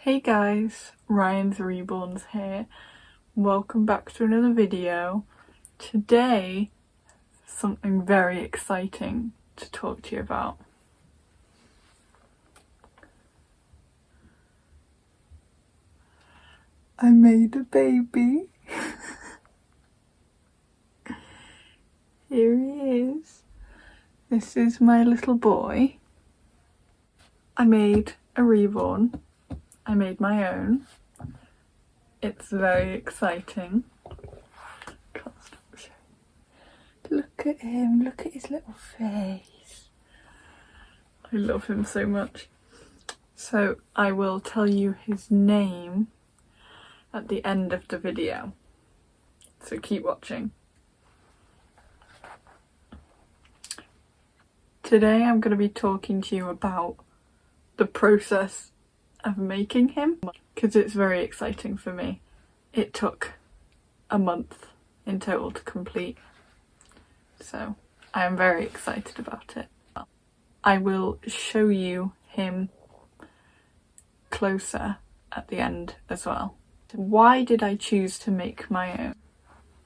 Hey guys, Ryan's Reborns here. Welcome back to another video. Today, something very exciting to talk to you about. I made a baby. Here he is. This is my little boy. I made a reborn. I made my own. It's very exciting. Can't stop showing. Look at him, look at his little face. I love him so much. So I will tell you his name at the end of the video. So keep watching. Today I'm going to be talking to you about the process of making him, because it's very exciting for me. It took a month in total to complete, so I am very excited about it. I will show you him closer at the end as well. Why did I choose to make my own?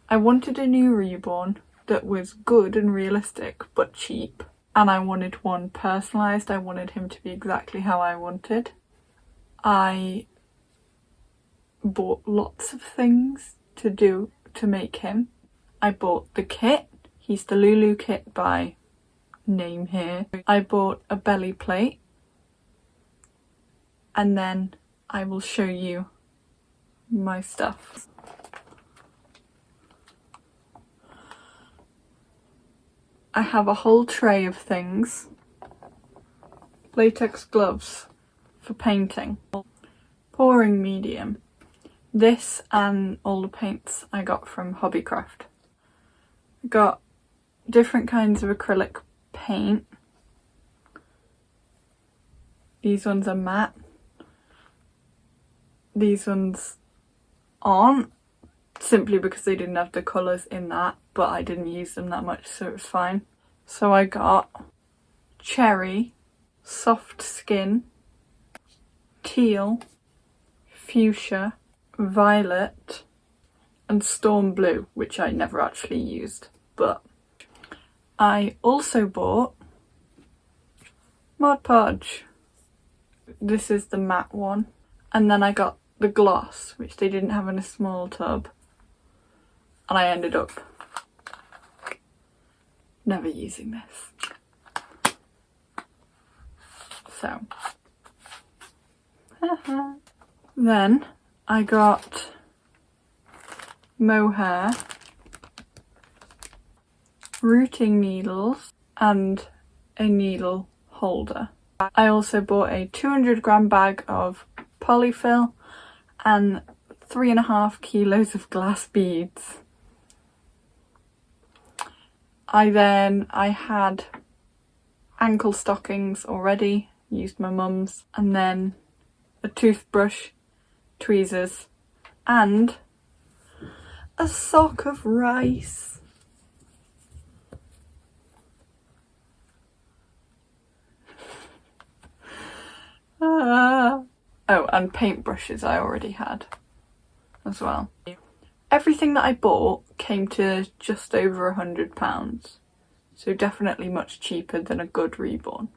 I wanted a new reborn that was good and realistic but cheap, and I wanted one personalised. I wanted him to be exactly how I wanted. I bought lots of things to make him. I bought the kit. He's the Lulu kit by name here. I bought a belly plate, and then I will show you my stuff. I have a whole tray of things. Latex gloves for painting. Pouring medium. This and all the paints I got from Hobbycraft. I got different kinds of acrylic paint. These ones are matte. These ones aren't, simply because they didn't have the colours in that, but I didn't use them that much, so it was fine. So I got cherry, soft skin, teal, fuchsia, violet, and storm blue, which I never actually used. But I also bought Mod Podge. This is the matte one. And then I got the gloss, which they didn't have in a small tub. And I ended up never using this. So. Then I got mohair, rooting needles, and a needle holder. I also bought a 200-gram bag of polyfill and 3.5 kilos of glass beads. I had ankle stockings already, used my mum's, and then a toothbrush, tweezers, and a sock of rice. Oh, and paintbrushes I already had as well. Everything that I bought came to just over £100, so definitely much cheaper than a good reborn.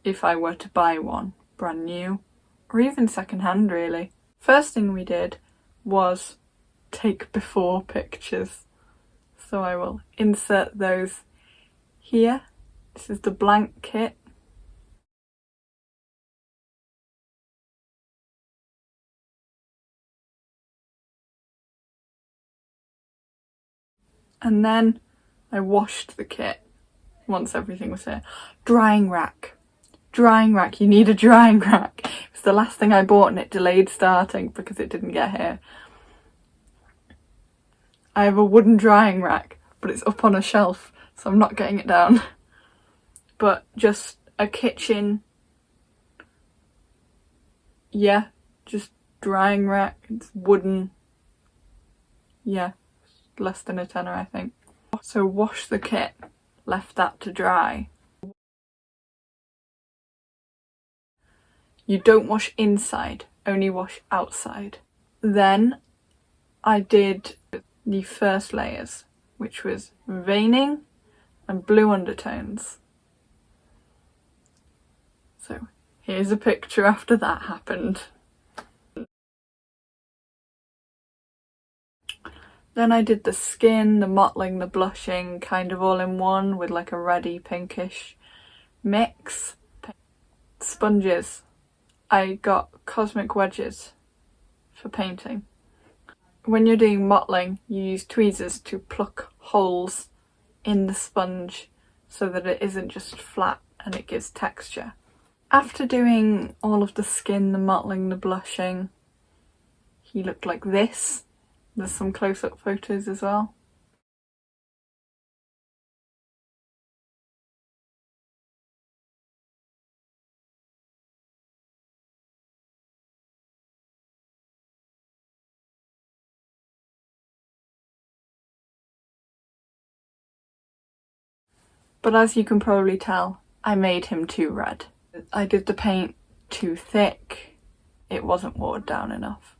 If I were to buy one brand new, or even second-hand really. First thing we did was take before pictures. So I will insert those here. This is the blank kit. And then I washed the kit once everything was here. Drying rack. Drying rack, you need a drying rack. It was the last thing I bought and it delayed starting because it didn't get here. I have a wooden drying rack, but it's up on a shelf, so I'm not getting it down. But just a kitchen, yeah, just drying rack. It's wooden, yeah, less than a tenner I think. So wash the kit, left that to dry. You don't wash inside, only wash outside. Then I did the first layers, which was veining and blue undertones. So here's a picture after that happened. Then I did the skin, the mottling, the blushing, kind of all in one with like a reddy pinkish mix. Sponges. I got cosmic wedges for painting. When you're doing mottling, you use tweezers to pluck holes in the sponge so that it isn't just flat and it gives texture. After doing all of the skin, the mottling, the blushing, he looked like this. There's some close-up photos as well. But as you can probably tell, I made him too red. I did the paint too thick. It wasn't watered down enough.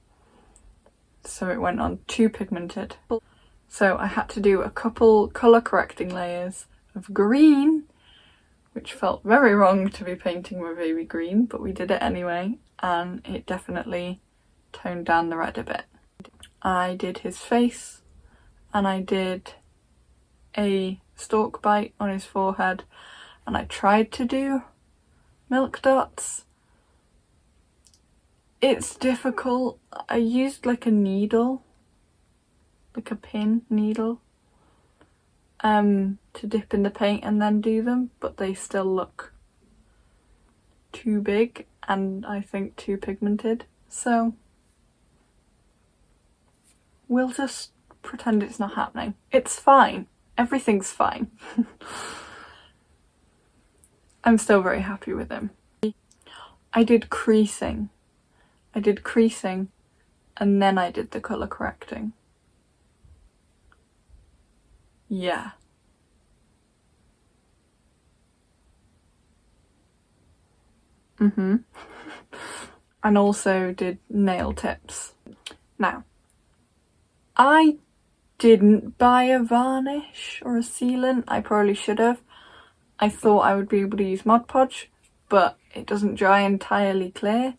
So it went on too pigmented. So I had to do a couple colour correcting layers of green, which felt very wrong to be painting with baby green, but we did it anyway, and it definitely toned down the red a bit. I did his face, and I did a stalk bite on his forehead, and I tried to do milk dots. It's difficult. I used like a needle, like a pin needle, to dip in the paint and then do them, but they still look too big and I think too pigmented. So we'll just pretend it's not happening. It's fine. Everything's fine. I'm still very happy with him. I did creasing. And then I did the colour correcting. Yeah. And also did nail tips. Now, I didn't buy a varnish or a sealant. I probably should have. I thought I would be able to use Mod Podge, but it doesn't dry entirely clear.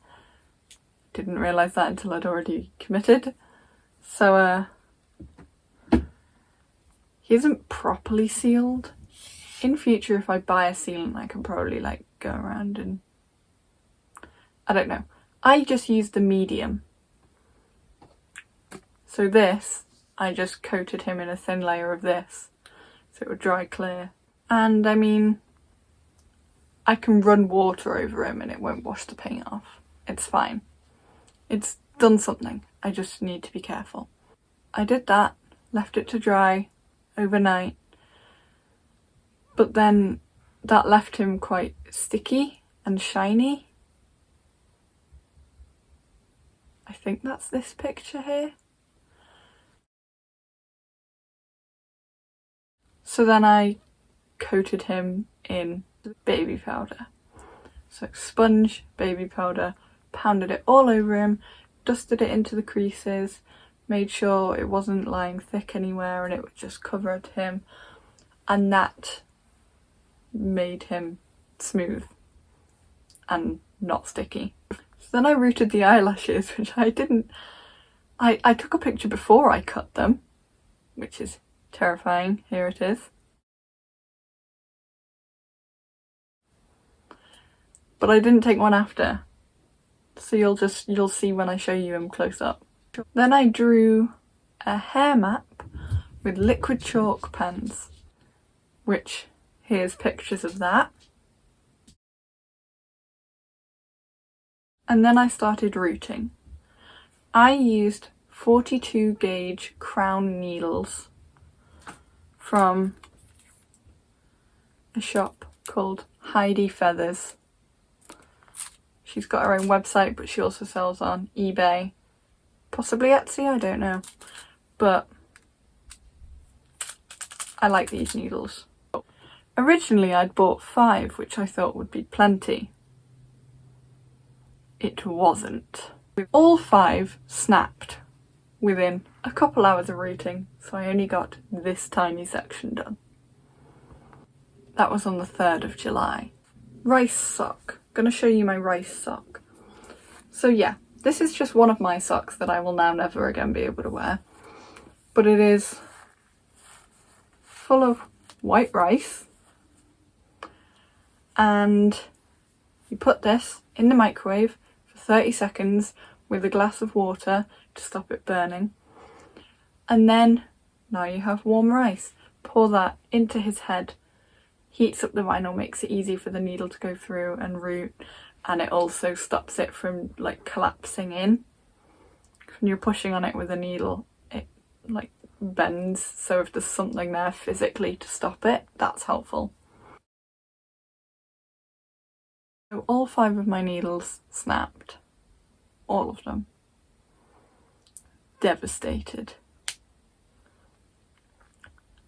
Didn't realise that until I'd already committed. So he isn't properly sealed. In future, if I buy a sealant, I can probably like go around and I don't know. I just used the medium. So this, I just coated him in a thin layer of this so it would dry clear. And I mean, I can run water over him and it won't wash the paint off. It's fine. It's done something. I just need to be careful. I did that, left it to dry overnight, but then that left him quite sticky and shiny. I think that's this picture here. So then I coated him in baby powder. So sponge, baby powder, pounded it all over him, dusted it into the creases, made sure it wasn't lying thick anywhere and it would just cover him, and that made him smooth and not sticky. So then I rooted the eyelashes, which I didn't. I took a picture before I cut them, which is terrifying. Here it is. But I didn't take one after. So you'll see when I show you him close up. Then I drew a hair map with liquid chalk pens, which here's pictures of that. And then I started rooting. I used 42 gauge crown needles from a shop called Heidi Feathers. She's got her own website, but she also sells on eBay, possibly Etsy, I don't know. But I like these needles. Originally I'd bought 5, which I thought would be plenty. it wasn't. All 5 snapped within a couple hours of rooting, so I only got this tiny section done. That was on the 3rd of July. Rice sock. Gonna show you my rice sock. So yeah, this is just one of my socks that I will now never again be able to wear. But it is full of white rice. And you put this in the microwave for 30 seconds with a glass of water to stop it burning. And then, now you have warm rice. Pour that into his head. Heats up the vinyl, makes it easy for the needle to go through and root, and it also stops it from like collapsing in. When you're pushing on it with a needle, it like bends, so if there's something there physically to stop it, that's helpful. So all 5 of my needles snapped. All of them. Devastated.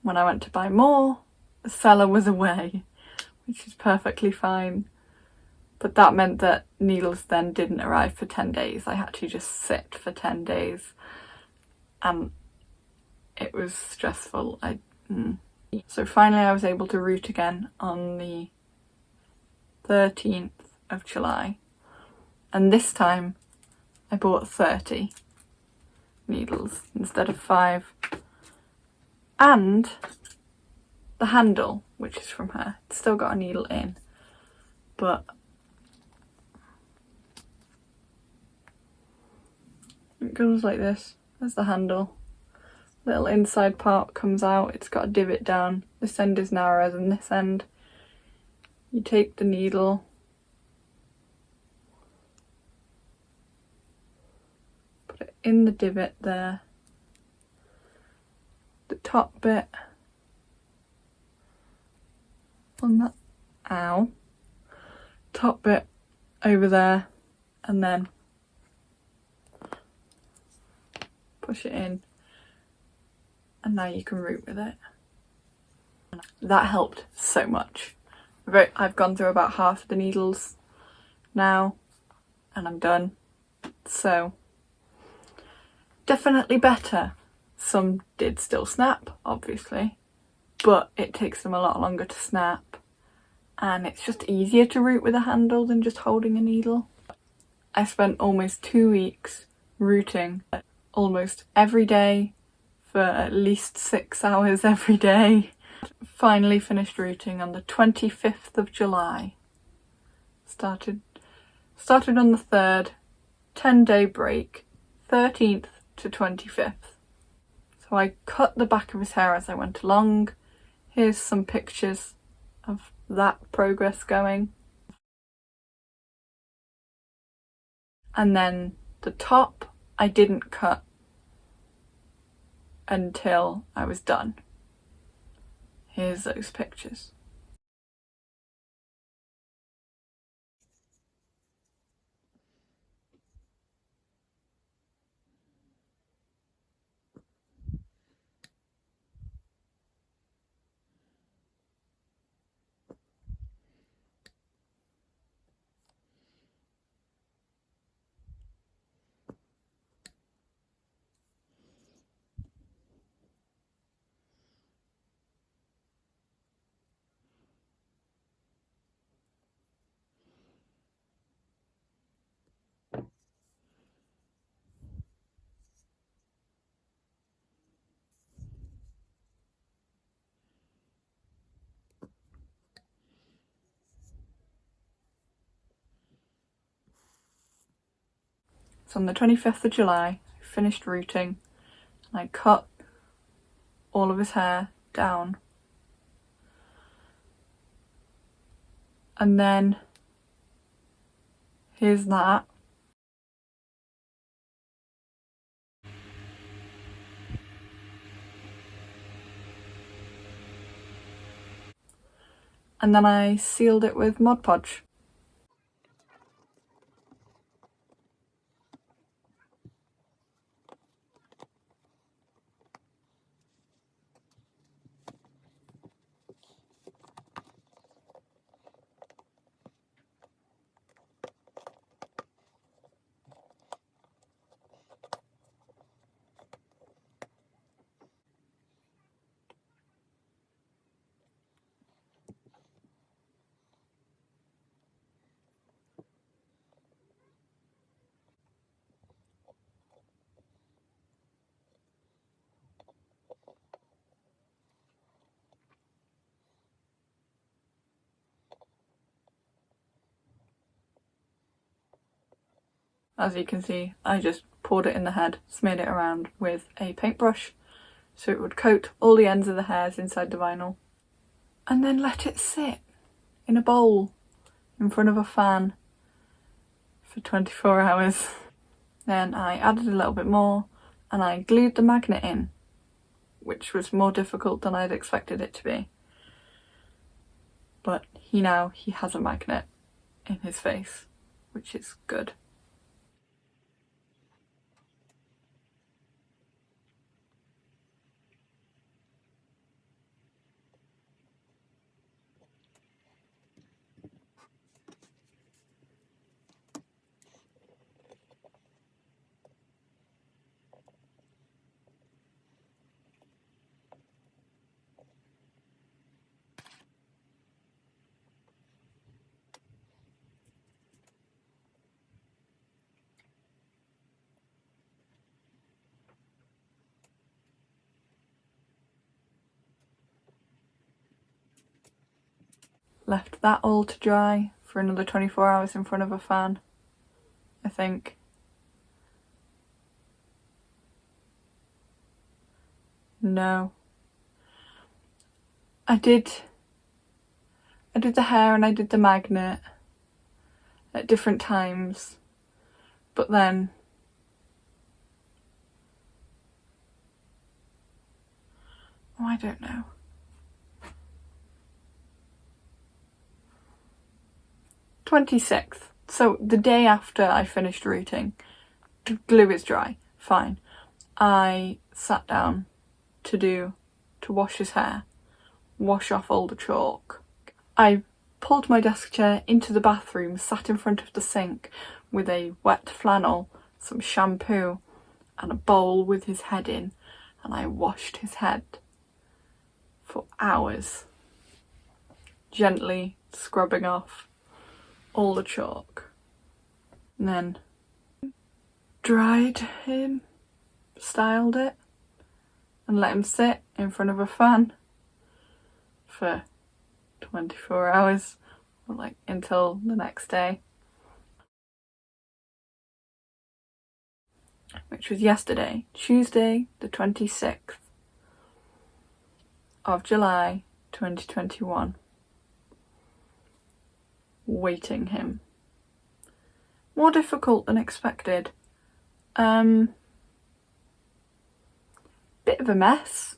When I went to buy more, the seller was away, which is perfectly fine. But that meant that needles then didn't arrive for 10 days. I had to just sit for 10 days. And it was stressful. So finally I was able to root again on the 13th of July. And this time I bought 30 needles instead of 5. And the handle, which is from her, it's still got a needle in, but it goes like this. There's the handle. Little inside part comes out, it's got a divot down. This end is narrower than this end. You take the needle, put it in the divot there. The top bit on that, top bit over there, and then push it in, and now you can root with it. That helped so much. I've gone through about half of the needles now and I'm done, so definitely better. Some did still snap, obviously, but it takes them a lot longer to snap, and it's just easier to root with a handle than just holding a needle. I spent almost 2 weeks rooting almost every day for at least 6 hours every day. Finally finished rooting on the 25th of July. Started on the 3rd, 10-day break, 13th to 25th. So I cut the back of his hair as I went along. Here's some pictures of that progress going. And then the top I didn't cut until I was done. Here's those pictures. So on the 25th of July, I finished rooting and I cut all of his hair down. And then here's that. And then I sealed it with Mod Podge. As you can see, I just poured it in the head, smeared it around with a paintbrush so it would coat all the ends of the hairs inside the vinyl, and then let it sit in a bowl in front of a fan for 24 hours. Then I added a little bit more and I glued the magnet in, which was more difficult than I'd expected it to be. But he has a magnet in his face, which is good. Left that all to dry for another 24 hours in front of a fan, I think. No. I did the hair and I did the magnet at different times, but then I don't know. "26th, so the day after I finished rooting, the glue is dry, fine. I sat down to wash his hair, wash off all the chalk. I pulled my desk chair into the bathroom, sat in front of the sink with a wet flannel, some shampoo and a bowl with his head in, and I washed his head for hours, gently scrubbing off all the chalk. And then dried him, styled it, and let him sit in front of a fan for 24 hours, or like until the next day, which was yesterday, Tuesday the 26th of July 2021. Waiting him. More difficult than expected. Bit of a mess.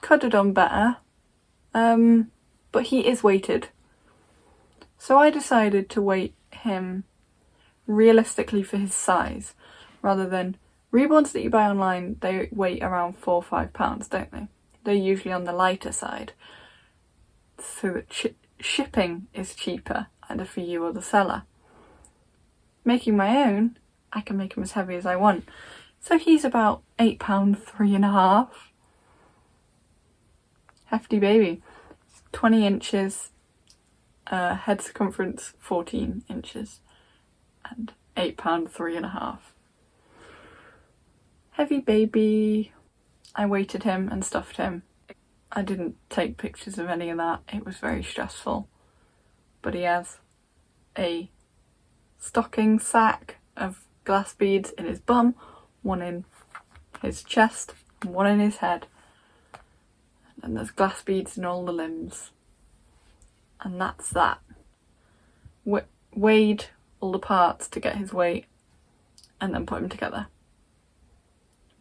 Could have done better. But he is weighted. So I decided to weight him realistically for his size, rather than Reborns that you buy online, they weigh around 4 or 5 pounds, don't they? They're usually on the lighter side, so that shipping is cheaper, either for you or the seller. Making my own, I can make him as heavy as I want. So he's about £8, 3.5. Hefty baby. 20 inches, head circumference 14 inches, and £8, 3.5. Heavy baby. I weighted him and stuffed him. I didn't take pictures of any of that, it was very stressful. But he has a stocking sack of glass beads in his bum, one in his chest, and one in his head. And there's glass beads in all the limbs. And that's that. Weighed all the parts to get his weight, and then put him together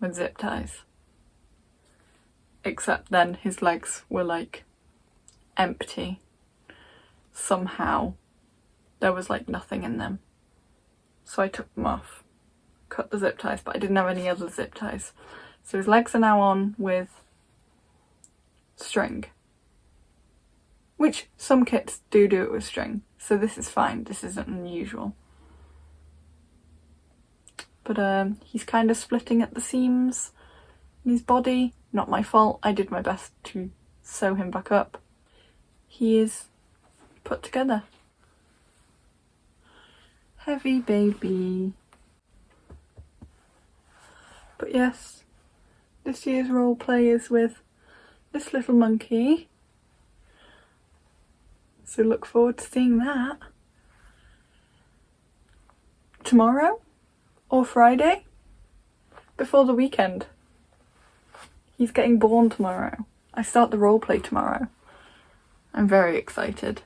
with zip ties. Except then his legs were like empty. Somehow there was like nothing in them. So I took them off, cut the zip ties, but I didn't have any other zip ties. So his legs are now on with string, which some kits do it with string. So this is fine, this isn't unusual. But he's kind of splitting at the seams in his body. Not my fault, I did my best to sew him back up. He is put together. Heavy baby. But yes, this year's role play is with this little monkey. So look forward to seeing that. tomorrow or Friday, before the weekend. He's getting born tomorrow. I start the roleplay tomorrow. I'm very excited.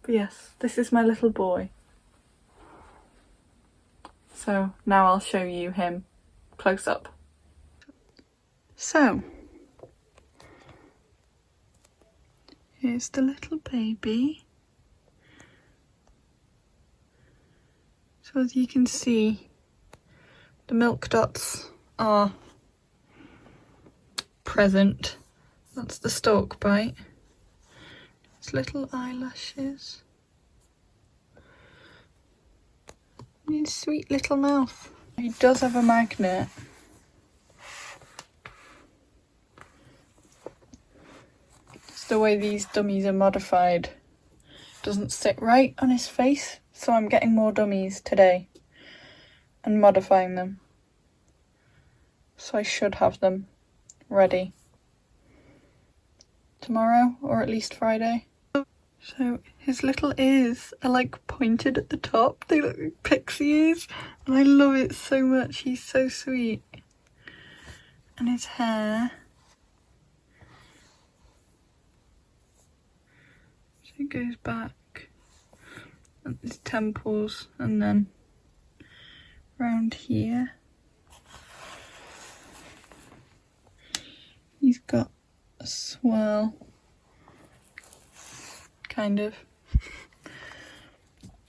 But yes, this is my little boy. So now I'll show you him close up. So, here's the little baby. So as you can see, the milk dots are present. That's the stalk bite. His little eyelashes. And his sweet little mouth. He does have a magnet. It's the way these dummies are modified. Doesn't sit right on his face, so I'm getting more dummies today and modifying them. So I should have them ready tomorrow, or at least Friday. So his little ears are like pointed at the top. They look like pixie ears, and I love it so much. He's so sweet. And his hair. So it goes back at his temples and then around here. He's got a swirl, kind of.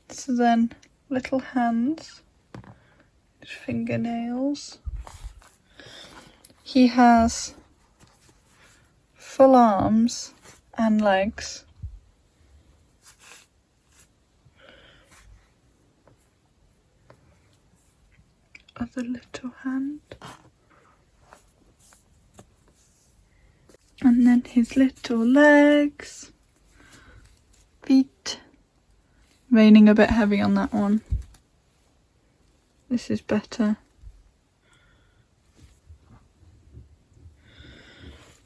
So then little hands, his fingernails. He has full arms and legs. Other little hand. And then his little legs, feet. Veining a bit heavy on that one. This is better.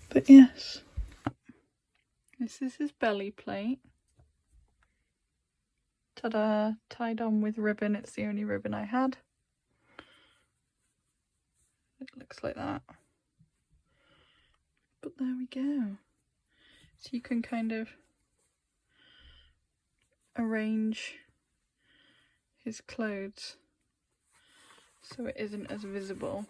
But yes, this is his belly plate. Ta-da! Tied on with ribbon. It's the only ribbon I had. It looks like that. But there we go. So you can kind of arrange his clothes so it isn't as visible.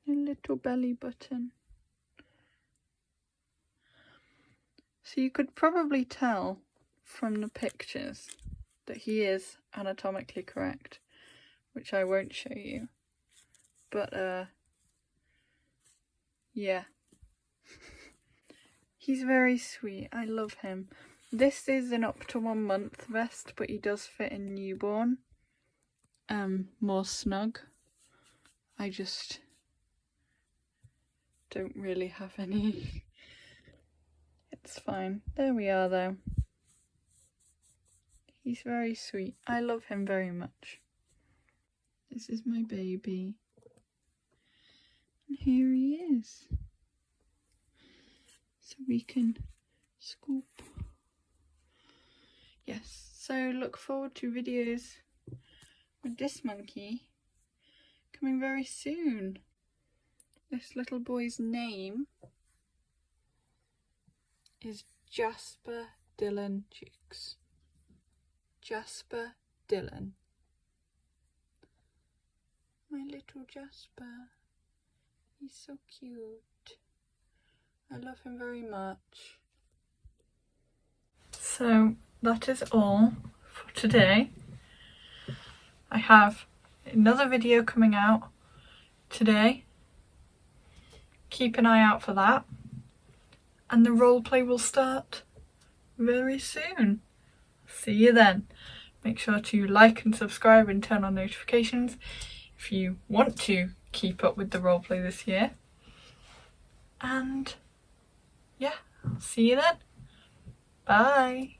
A little belly button. So you could probably tell from the pictures that he is anatomically correct, which I won't show you. But yeah. He's very sweet. I love him. This is an up to 1 month vest, but he does fit in newborn. More snug. I just don't really have any. It's fine. There we are though. He's very sweet. I love him very much. This is my baby. And here he is. So we can scoop. Yes, so look forward to videos with this monkey coming very soon. This little boy's name is Jasper Dylan Jukes. Jasper Dylan. My little Jasper. He's so cute. I love him very much. So that is all for today. I have another video coming out today. Keep an eye out for that. And the roleplay will start very soon. See you then. Make sure to like and subscribe and turn on notifications if you want to keep up with the roleplay this year. And yeah, I'll see you then. Bye.